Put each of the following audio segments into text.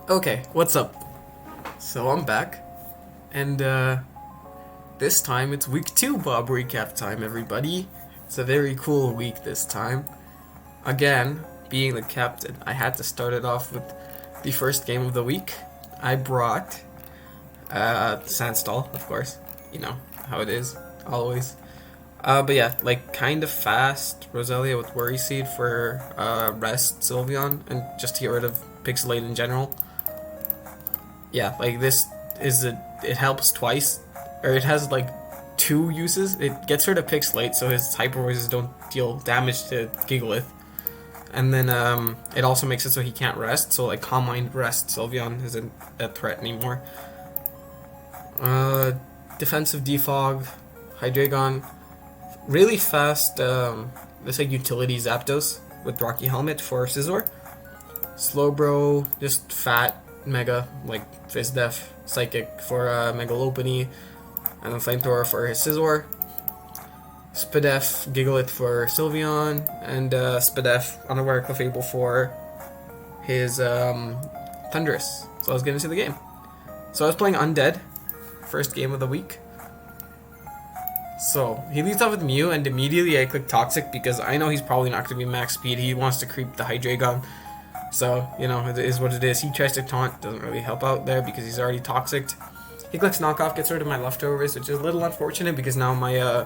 Okay, what's up? So I'm back, and this time it's week 2 Bob recap time, everybody. It's a very cool week this time. Again, being the captain, I had to start it off with the first game of the week. I brought Sandstall, of course. You know how it is, always. But yeah, like kind of fast Roselia with Worry Seed for Rest Sylveon, and just to get rid of Pixelate in general. Yeah, like this it helps twice, or it has like two uses. It gets rid of Pixelate, so his Hyper Voices don't deal damage to Gigalith, and then it also makes it so he can't rest. So like Calm Mind Rest Sylveon isn't a threat anymore. Defensive Defog, Hydreigon, really fast. This like utility Zapdos with Rocky Helmet for Scizor. Slowbro, just fat Mega, like Fizz Def, Psychic for Megalopony, and then Flamethrower for his Scizor. Spadef, Gigalith for Sylveon, and Spadef, Unaware Clefable for his Thundurus. So let's get into the game. So I was playing Undead, first game of the week. So he leads off with Mew, and immediately I click Toxic because I know he's probably not going to be max speed. He wants to creep the Hydreigon. So, you know, it is what it is. He tries to taunt, doesn't really help out there because he's already toxic. He clicks Knockoff, gets rid of my leftovers, which is a little unfortunate because now my,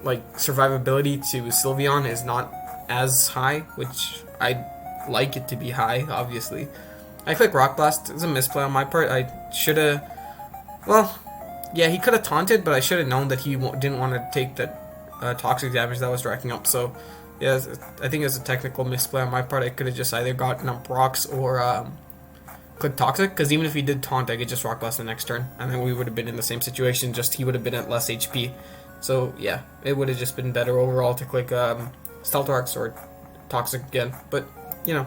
like, survivability to Sylveon is not as high, which I'd like it to be high, obviously. I click Rock Blast. It's a misplay on my part. I should have, well, yeah, he could have taunted, but I should have known that he didn't want to take the toxic damage that was racking up, so yeah, I think it's a technical misplay on my part. I could have just either gotten up rocks or click Toxic, because even if he did taunt, I could just Rock Blast the next turn, and then we would have been in the same situation, just he would have been at less HP. So yeah, it would have just been better overall to click Stealth Rocks or Toxic again, but you know,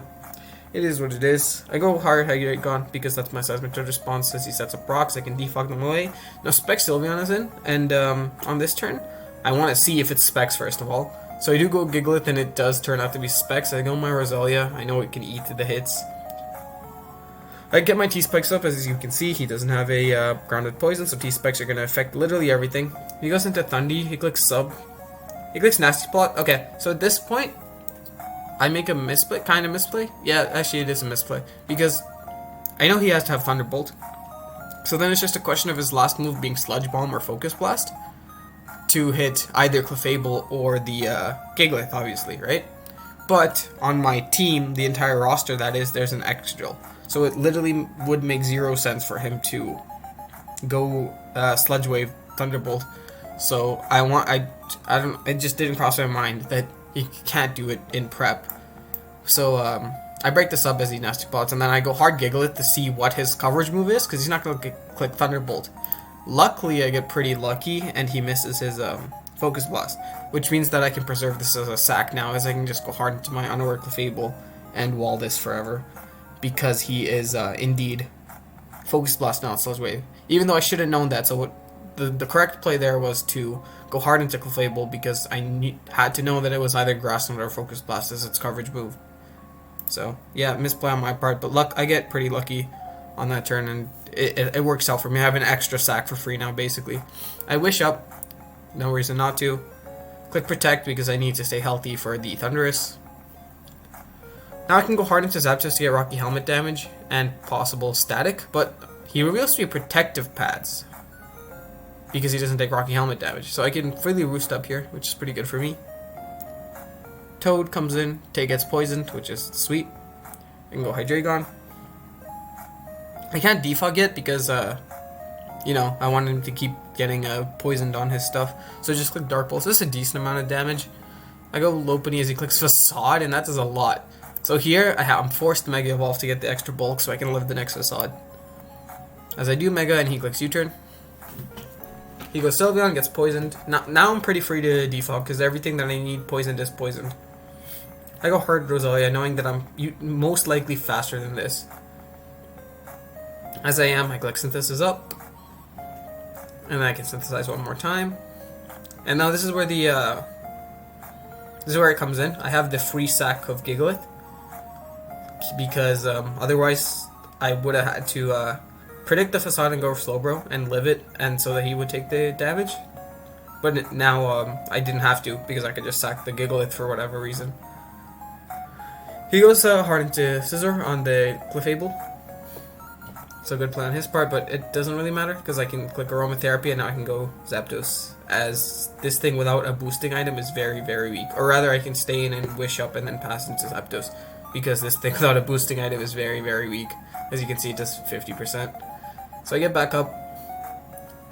it is what it is. I go hard Hydreigon because that's my Seismitoad response. As he sets up rocks, I can defog them away. Now Specs Sylveon is in, and on this turn, I want to see if it's Specs first of all. So I do go Gigalith, and it does turn out to be Specs. I go my Roselia. I know it can eat the hits. I get my T-Spikes up. As you can see, he doesn't have a grounded poison, so T-Spikes are going to affect literally everything. He goes into Thundy. He clicks Sub. He clicks Nasty Plot. Okay, so at this point, I make a misplay, kind of misplay. Yeah, actually it is a misplay, because I know he has to have Thunderbolt. So then it's just a question of his last move being Sludge Bomb or Focus Blast to hit either Clefable or the Gigalith, obviously, right? But on my team, the entire roster that is, there's an X-Drill. So it literally would make 0 sense for him to go Sludge Wave Thunderbolt. So it just didn't cross my mind that he can't do it in prep. So I break this up as he Nasty Plots, and then I go hard Gigalith to see what his coverage move is, because he's not going to click Thunderbolt. Luckily, I get pretty lucky, and he misses his Focus Blast, which means that I can preserve this as a sack now, as I can just go hard into my Unaware Clefable and wall this forever, because he is indeed Focus Blast, not Sludge Wave. Even though I should have known that, so what the correct play there was to go hard into Clefable, because I had to know that it was either Grass Knot or Focus Blast as its coverage move. So yeah, misplay on my part, but I get pretty lucky on that turn, and it works out for me. I have an extra sack for free now, basically. I wish up, no reason not to. Click Protect because I need to stay healthy for the Thundurus. Now I can go hard into Zapdos to get Rocky Helmet damage and possible Static, but he reveals to be Protective Pads because he doesn't take Rocky Helmet damage. So I can freely Roost up here, which is pretty good for me. Toad comes in, gets poisoned, which is sweet. I can go Hydreigon. I can't defog yet because, you know, I want him to keep getting poisoned on his stuff. So just click Dark Pulse. This is a decent amount of damage. I go Lopunny as he clicks Facade, and that does a lot. So here, I'm forced to Mega Evolve to get the extra bulk so I can live the next Facade. As I do Mega, and he clicks U-Turn. He goes Sylveon, gets poisoned. Now I'm pretty free to defog because everything that I need poisoned is poisoned. I go hard Roselia, knowing that I'm most likely faster than this. As I am, I click Synthesis up, and then I can synthesize one more time. And now this is where this is where it comes in. I have the free sack of Gigalith. because otherwise I would have had to predict the facade and go Slowbro and live it, and so that he would take the damage. But now I didn't have to because I could just sack the Gigalith for whatever reason. He goes hard into Scizor on the Clefable. So good play on his part, but it doesn't really matter because I can click Aromatherapy and now I can go Zapdos, as this thing without a boosting item is very, very weak. Or rather, I can stay in and Wish Up and then pass into Zapdos, because this thing without a boosting item is very, very weak. As you can see, it does 50%. So I get back up.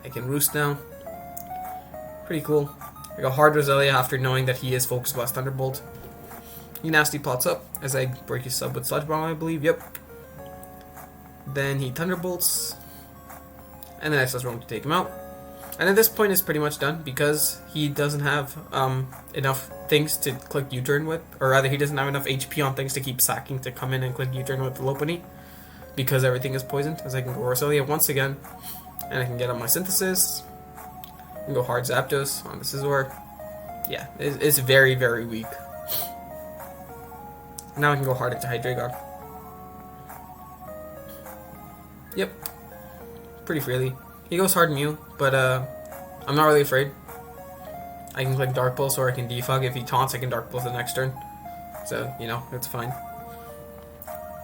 I can Roost now. Pretty cool. I go hard Roselia after knowing that he is Focus Blast Thunderbolt. He nasty plots up as I break his sub with Sludge Bomb, I believe. Yep. Then he Thunderbolts, and then I just roam to take him out. And at this point, it's pretty much done because he doesn't have enough things to click U-turn with, or rather, he doesn't have enough HP on things to keep sacking to come in and click U-turn with the Lopunny, because everything is poisoned. As I can go Roselia once again, and I can get on my Synthesis. I can go hard Zapdos on the Scizor. Yeah, it's very, very weak. Now I can go hard into Hydreigon. Yep, pretty freely. He goes hard Mew, but I'm not really afraid. I can click Dark Pulse or I can Defog. If he taunts, I can Dark Pulse the next turn. So, you know, it's fine.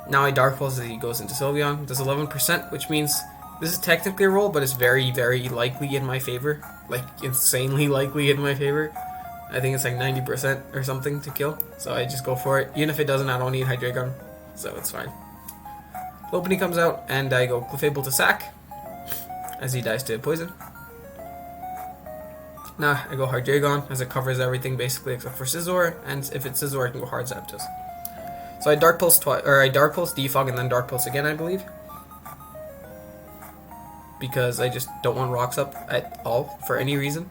Now I Dark Pulse as he goes into Sylveon. Does 11%, which means this is technically a roll, but it's very, very likely in my favor. Like, insanely likely in my favor. I think it's like 90% or something to kill. So I just go for it. Even if it doesn't, I don't need Hydreigon. So it's fine. Lopunny comes out, and I go Clefable to sack, as he dies to poison. Now I go hard Hydreigon, as it covers everything basically except for Scizor, and if it's Scizor I can go hard Zapdos. So I Dark Pulse twice, or I Dark Pulse, Defog, and then Dark Pulse again, I believe. Because I just don't want rocks up at all, for any reason.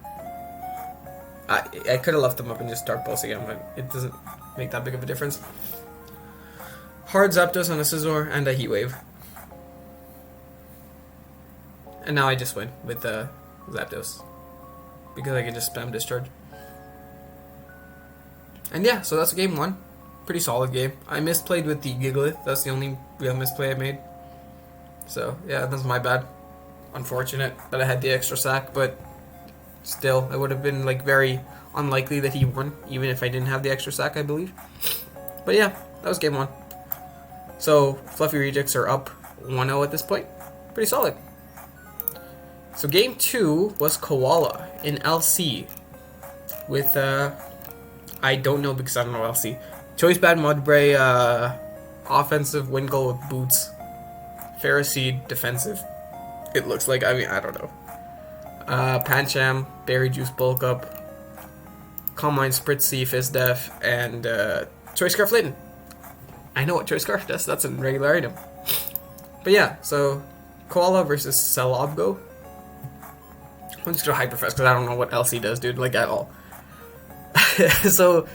I could have left them up and just Dark Pulse again, but it doesn't make that big of a difference. Hard Zapdos on a Scizor, and a Heat Wave. And now I just win with Zapdos, because I can just spam Discharge. And yeah, so that's game one. Pretty solid game. I misplayed with the Gigalith. That's the only real misplay I made. So yeah, that's my bad. Unfortunate that I had the extra sack, but still, it would have been like very unlikely that he won, even if I didn't have the extra sack, I believe. But yeah, that was game one. So, Fluffy Rejects are up 1-0 at this point. Pretty solid. So, game 2 was Koala in LC. With, I don't know because I don't know LC. Choice Bad Mudbray, offensive Wingull with boots. Ferroseed, defensive. It looks like, I mean, I don't know. Pancham, Berry Juice Bulk Up, Calm Mind, Spritzy, Fizz Def, and Choice Scarf Layton. I know what Choice Scarf does, that's a regular item. But yeah, so Koala versus Celobgo. I'm just gonna Hyperfest because I don't know what else he does, dude, like at all. So,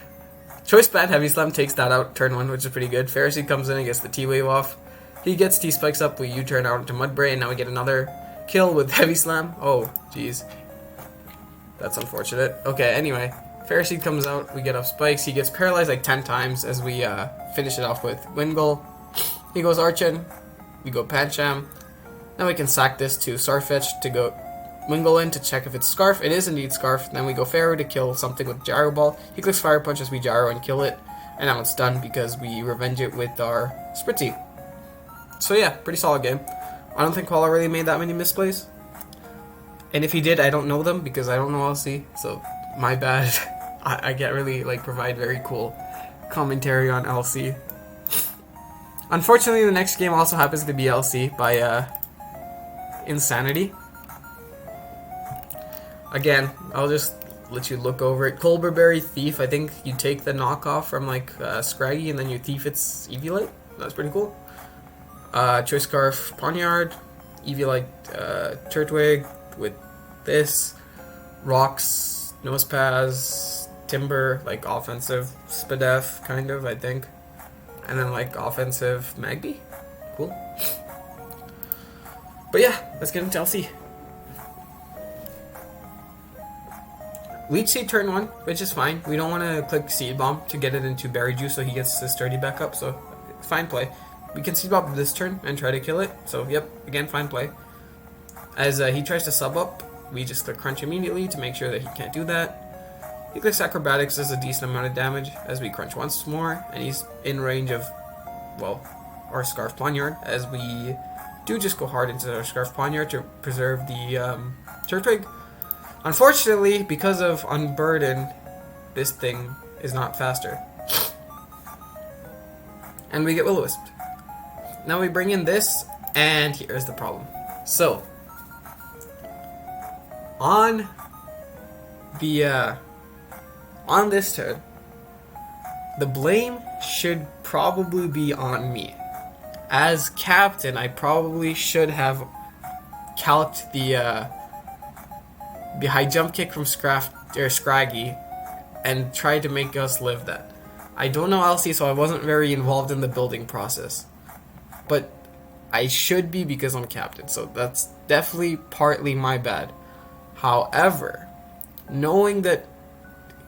Choice Band Heavy Slam takes that out turn 1, which is pretty good. Ferroseed comes in and gets the T-Wave off. He gets T-Spikes up, we U-turn out into Mudbray, and now we get another kill with Heavy Slam. Oh, jeez. That's unfortunate. Okay, anyway. Ferroseed comes out, we get up Spikes, he gets paralyzed like 10 times as we finish it off with Wingull. He goes Archen, we go Pancham. Now we can sack this to Starfetch to go Wingull in to check if it's Scarf. It is indeed Scarf. Then we go Pharaoh to kill something with Gyro Ball. He clicks Fire Punch as we Gyro and kill it. And now it's done because we revenge it with our Spritzy. So yeah, pretty solid game. I don't think Koala really made that many misplays. And if he did, I don't know them because I don't know LC. So my bad. I can't really like provide very cool commentary on LC. Unfortunately, the next game also happens to be LC by Insanity. Again, I'll just let you look over it. Colberberry Thief, I think you take the knockoff from like Scraggy and then you thief its Eviolite. That's pretty cool. Choice Scarf Poniard, Eviolite Turtwig with this, Rocks, Nosepass, Timber, like offensive Spadef, kind of, I think. And then like offensive Magby. Cool. But yeah, let's get into LC. Leech Seed turn 1, which is fine. We don't want to click Seed Bomb to get it into Berry Juice so he gets his sturdy back up, so fine play. We can see Bob this turn and try to kill it. So, yep, again, fine play. As he tries to sub up, we just click crunch immediately to make sure that he can't do that. He clicks acrobatics, does a decent amount of damage as we crunch once more, and he's in range of, well, our Scarf Poniard, as we do just go hard into our Scarf Poniard to preserve the Turtwig. Unfortunately, because of Unburden, this thing is not faster. And we get Will-O-Wisp. Now we bring in this, and here's the problem. So, on this turn, the blame should probably be on me. As captain, I probably should have calced the high jump kick from Scraggy and tried to make us live that. I don't know LC, so I wasn't very involved in the building process. But I should be because I'm captain, so that's definitely partly my bad. However, knowing that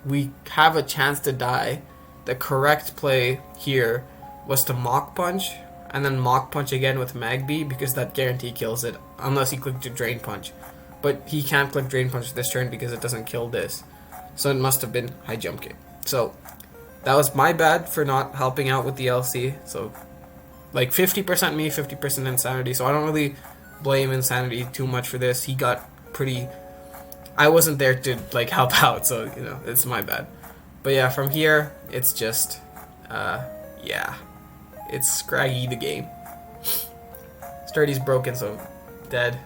we have a chance to die, the correct play here was to Mach Punch, and then Mach Punch again with Magby, because that guarantee kills it, unless he clicked a Drain Punch. But he can't click Drain Punch this turn because it doesn't kill this. So it must have been high jump kick. So that was my bad for not helping out with the LC. So like 50% me, 50% Insanity. So I don't really blame Insanity too much for this. He got pretty... I wasn't there to like help out, so you know, it's my bad. But yeah, from here, it's just, yeah. It's Scraggy the game. Sturdy's broken, so dead.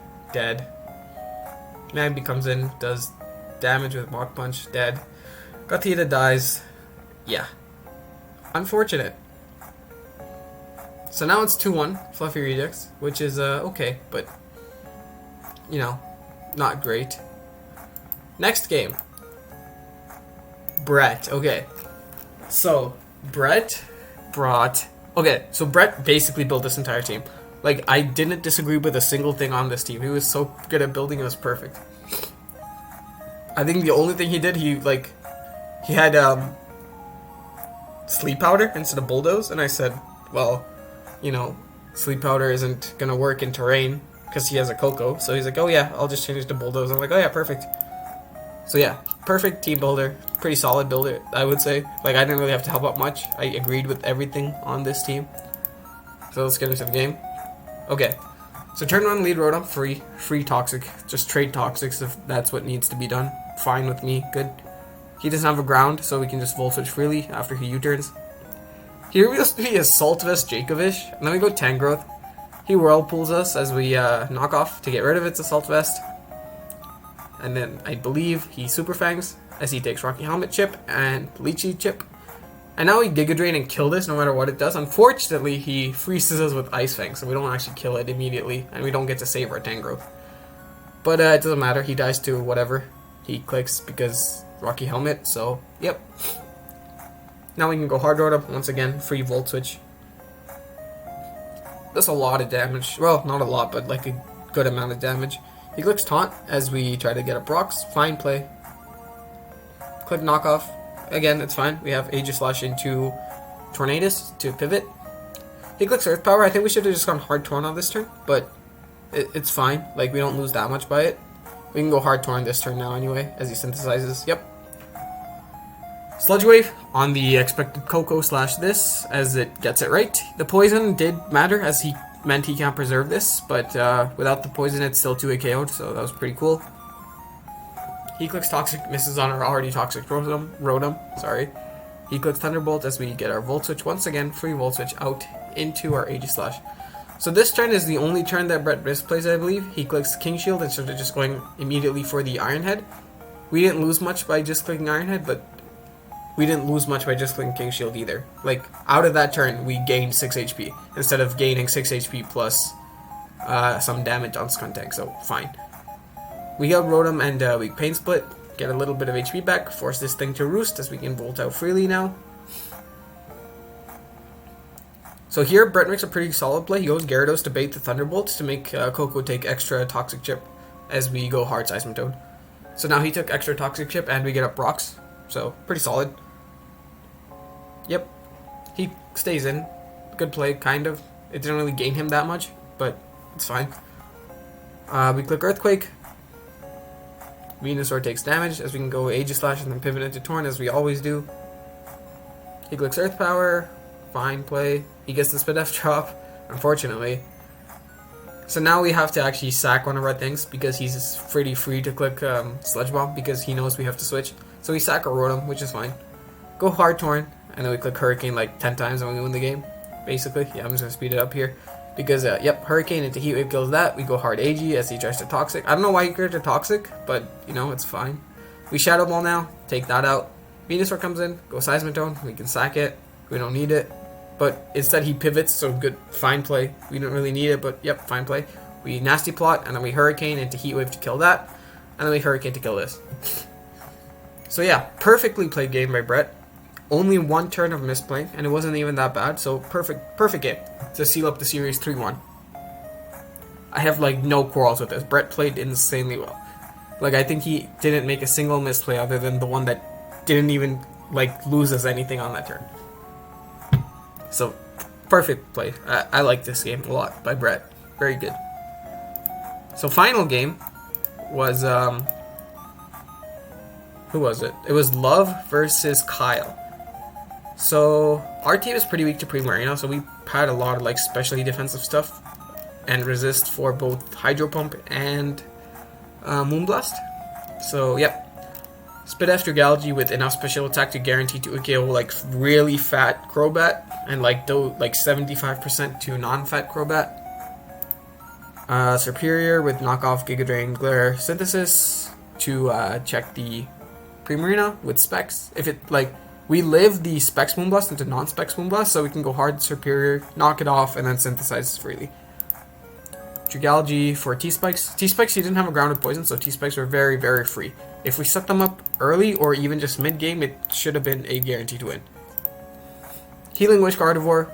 Magby comes in, does damage with Mach Punch, dead. Gothita dies. Yeah. Unfortunate. So now it's 2-1, Fluffy Rejects, which is okay, but, you know, not great. Next game. Brett. Okay. So, Brett brought... Okay, so Brett basically built this entire team. Like, I didn't disagree with a single thing on this team. He was so good at building, it was perfect. I think the only thing he did, he had Sleep Powder instead of Bulldoze, and I said, well, you know, Sleep Powder isn't gonna work in terrain because he has a Coco. So he's like, oh yeah, I'll just change it to Bulldoze. I'm like, oh yeah, perfect. So yeah, perfect team builder, pretty solid builder, I would say. Like, I didn't really have to help out much. I agreed with everything on this team. So let's get into the game. Okay, so turn 1 lead Rotom, free Toxic. Just trade Toxics if that's what needs to be done. Fine with me, good. He doesn't have a ground, so we can just Volt Switch freely after he U-turns. Here we used to be a Salt Vest Jacobish, and then we go Tangrowth. He Whirlpools us as we knock off to get rid of its Assault Vest. And then I believe he Super Fangs as he takes Rocky Helmet Chip and Lychee Chip. And now we Giga Drain and kill this no matter what it does. Unfortunately, he freezes us with Ice Fang, so we don't actually kill it immediately, and we don't get to save our Tangrowth. But it doesn't matter, he dies to whatever he clicks because Rocky Helmet, so yep. Now we can go Hard Road up once again, free Volt Switch. That's a lot of damage. Well, not a lot, but like a good amount of damage. He clicks Taunt as we try to get up rocks. Fine play. Click Knockoff. Again, it's fine. We have Aegislash into Tornadus to pivot. He clicks Earth Power. I think we should have just gone Hard Torn on this turn, but it's fine. Like, we don't lose that much by it. We can go Hard Torn this turn now anyway, as he synthesizes. Yep. Sludge Wave on the expected Coco / this, as it gets it right. The poison did matter, as he meant he can't preserve this, but without the poison it's still 2 KO'd, so that was pretty cool. He clicks Toxic, misses on our already Toxic Rotom, sorry. He clicks Thunderbolt as we get our Volt Switch once again, free Volt Switch out into our Aegislash. So this turn is the only turn that Brett misplays, I believe. He clicks King Shield instead of just going immediately for the Iron Head. We didn't lose much by just clicking Iron Head, but we didn't lose much by just clicking King Shield either. Like, out of that turn, we gained 6 HP, instead of gaining 6 HP plus some damage on Skuntank, so fine. We got Rotom and we Pain Split, get a little bit of HP back, force this thing to roost as we can Volt out freely now. So here, Brett makes a pretty solid play. He goes Gyarados to bait the Thunderbolt to make Coco take extra Toxic Chip as we go hard Seismitoad. So now he took extra Toxic Chip and we get up rocks, so pretty solid. Yep, he stays in. good play, kind of. It didn't really gain him that much, but it's fine. We click Earthquake. Venusaur takes damage, as we can go Aegislash and then pivot into Torn, as we always do. He clicks Earth Power. Fine play. He gets the Spit F drop, unfortunately. So now we have to actually sack one of our things, because he's pretty free to click Sludge Bomb, because he knows we have to switch. So we sack our Rotom, which is fine. Go hard Torn, and then we click Hurricane like 10 times and we win the game, basically. Yeah, I'm just going to speed it up here. Because, yep, Hurricane into Heat Wave kills that. We go hard Ag as he tries to Toxic. I don't know why he cleared to Toxic, but, you know, it's fine. We Shadow Ball now, take that out. Venusaur comes in, go Seismitoad, we can sack it. We don't need it. But instead he pivots, so good, fine play. We don't really need it, but yep, fine play. We Nasty Plot, and then we Hurricane into Heat Wave to kill that. And then we Hurricane to kill this. So yeah, perfectly played game by Brett. Only one turn of misplaying, and it wasn't even that bad, so perfect game to seal up the series 3-1. I have like no quarrels with this. Brett played insanely well. Like, I think he didn't make a single misplay other than the one that didn't even like lose us anything on that turn. So perfect play. I like this game a lot by Brett. Very good. So final game was who was it? It was Love versus Kyle. So our team is pretty weak to Primarina, so we had a lot of like specially defensive stuff and resist for both Hydro Pump and Moonblast. So yep, Spit after Galgi with enough special attack to guarantee to KO like really fat Crobat and like 75% to non-fat Crobat. Superior with knockoff Giga Drain Glare Synthesis to check the Primarina with Specs. If it like we live the Specs Moonblast into non-Specs Moonblast, so we can go hard Superior, knock it off, and then synthesize freely. Dragalge for T-Spikes. T-Spikes, he didn't have a grounded poison, so T-Spikes were very, very free. If we set them up early or even just mid-game, it should have been a guarantee to win. Healing Wish Gardevoir.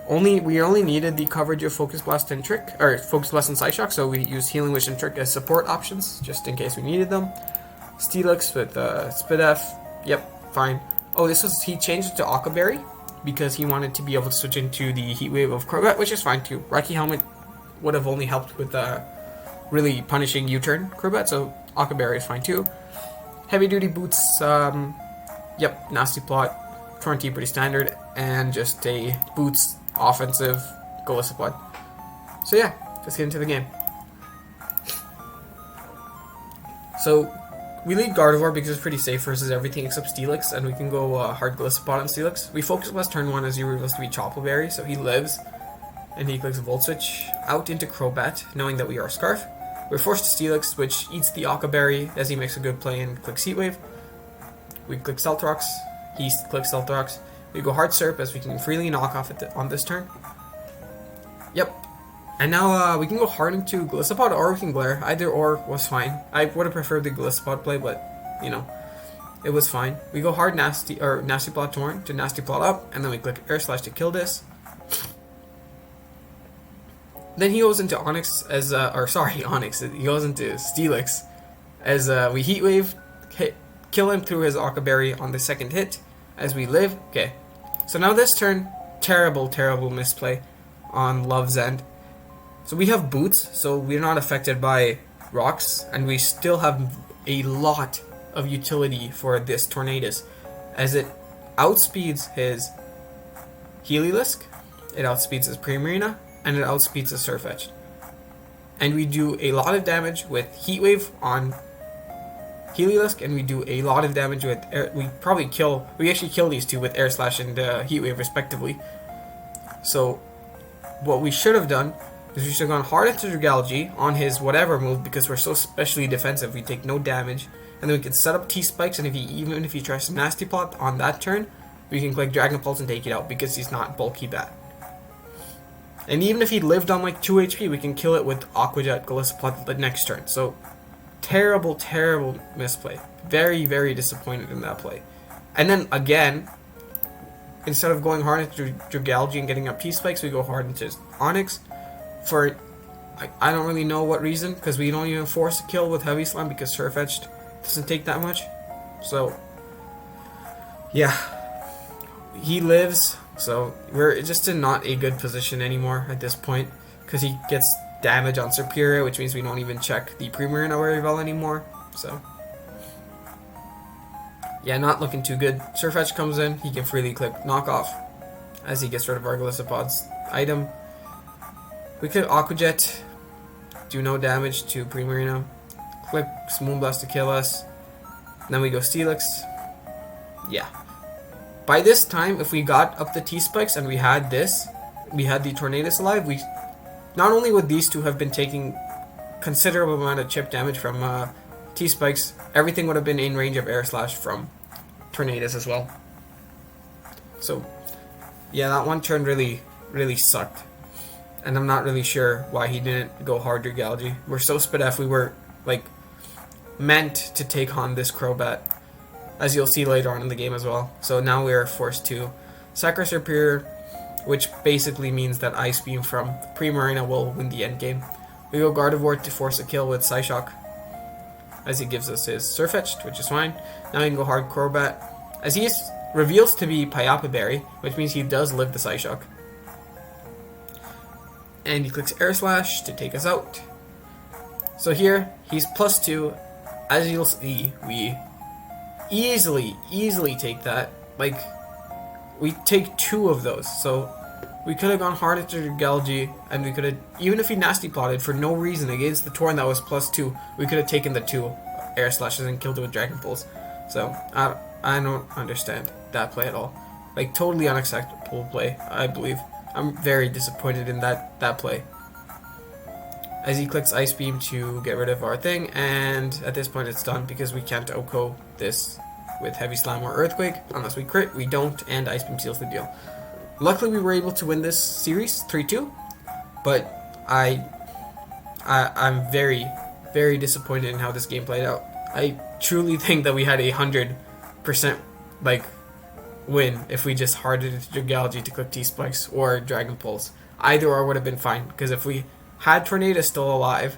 We only needed the coverage of Focus Blast and Trick, or Focus Blast and Psyshock, so we used Healing Wish and Trick as support options, just in case we needed them. Steelix with Spit F. Yep, fine. Oh, he changed it to Aqua Berry because he wanted to be able to switch into the Heat Wave of Crobat, which is fine too. Rocky Helmet would have only helped with really punishing U-turn Crobat, so Aqua Berry is fine too. Heavy Duty Boots, yep, Nasty Plot, Torrentee pretty standard, and just a Boots offensive Golisopod. So yeah, let's get into the game. So we lead Gardevoir because it's pretty safe versus everything except Steelix, and we can go hard Golisopod on Steelix. We focus Blast turn 1 as he reveals to be Chople Berry, so he lives, and he clicks a Volt Switch out into Crobat, knowing that we are Scarf. We're forced to Steelix, which eats the Aqua Berry as he makes a good play and clicks Heat Wave. We click Stealth Rocks, he clicks Stealth Rocks. We go hard Surf as we can freely knock off on this turn. Yep. And now we can go hard into Golisopod or we can Glare. Either or was fine. I would have preferred the Golisopod play, but you know, it was fine. We go hard Nasty Plot Torn to Nasty Plot up, and then we click Air Slash to kill this. Then he goes into Onyx as Onyx. He goes into Steelix as we Heat Wave, kill him through his Aqua Berry on the second hit as we live. Okay, so now this turn, terrible misplay on Love's end. So we have Boots, so we're not affected by rocks, and we still have a lot of utility for this Tornadus, as it outspeeds his Heliolisk, it outspeeds his Primarina, and it outspeeds his Surfetch'd. And we do a lot of damage with Heat Wave on Heliolisk, and we do a lot of damage with we actually kill these two with Air Slash and Heat Wave respectively. So what we should have done is we should have gone hard into Dragalge on his whatever move, because we're so specially defensive, we take no damage, and then we can set up T-Spikes, and even if he tries to Nasty Plot on that turn, we can click Dragon Pulse and take it out, because he's not bulky bat. And even if he lived on like 2 HP, we can kill it with Aqua Jet Golisopod the next turn. So terrible misplay. Very disappointed in that play. And then again, instead of going hard into Dragalge and getting up T-Spikes, we go hard into Onyx. For I don't really know what reason, because we don't even force a kill with Heavy Slam because Surfetch'd doesn't take that much. So yeah, he lives, So we're just in not a good position anymore at this point, because he gets damage on Superior, which means we don't even check the Pre-Marina very well anymore. So yeah, not looking too good. Surfetch comes in, he can freely click Knockoff as he gets rid of our Glisopod's item. We could Aqua Jet, do no damage to Pre-Marina, click Moonblast to kill us, then we go Steelix. Yeah. By this time, if we got up the T-Spikes and we had this, we had the Tornadus alive, we not only would these two have been taking considerable amount of chip damage from T-Spikes, everything would have been in range of Air Slash from Tornadus as well. So, yeah, that one turn really sucked. And I'm not really sure why he didn't go harder Galgi. We're so spit F, we were, like, meant to take on this Crobat, as you'll see later on in the game as well. So now we are forced to sacrifice Superior, which basically means that Ice Beam from Pre-Marina will win the end game. We go Gardevoir to force a kill with Psyshock, as he gives us his Surfetched, which is fine. Now we can go hard Crobat, as he reveals to be Payapa Berry, which means he does live the Psyshock. And he clicks Air Slash to take us out. So here, he's +2. As you'll see, we easily take that. Like, we take 2 of those. So we could have gone hard into Galgi, and we could have, even if he nasty plotted for no reason against the Torn that was +2, we could have taken the 2 Air Slashes and killed it with Dragon Pulse. So I don't understand that play at all. Like, totally unacceptable play, I believe. I'm very disappointed in that play. As he clicks Ice Beam to get rid of our thing, and at this point it's done because we can't OHKO this with Heavy Slam or Earthquake. Unless we crit, we don't, and Ice Beam seals the deal. Luckily we were able to win this series 3-2, but I'm very disappointed in how this game played out. I truly think that we had 100% like win if we just harded into Galgi to click T-Spikes or Dragon Pulse. Either or would have been fine, because if we had Tornado still alive,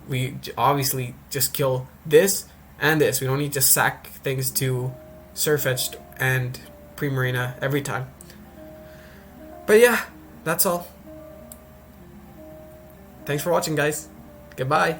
we obviously just kill this and this. We don't need to sack things to Surfetched and Pre-Marina every time. But yeah, that's all. Thanks for watching, guys. Goodbye.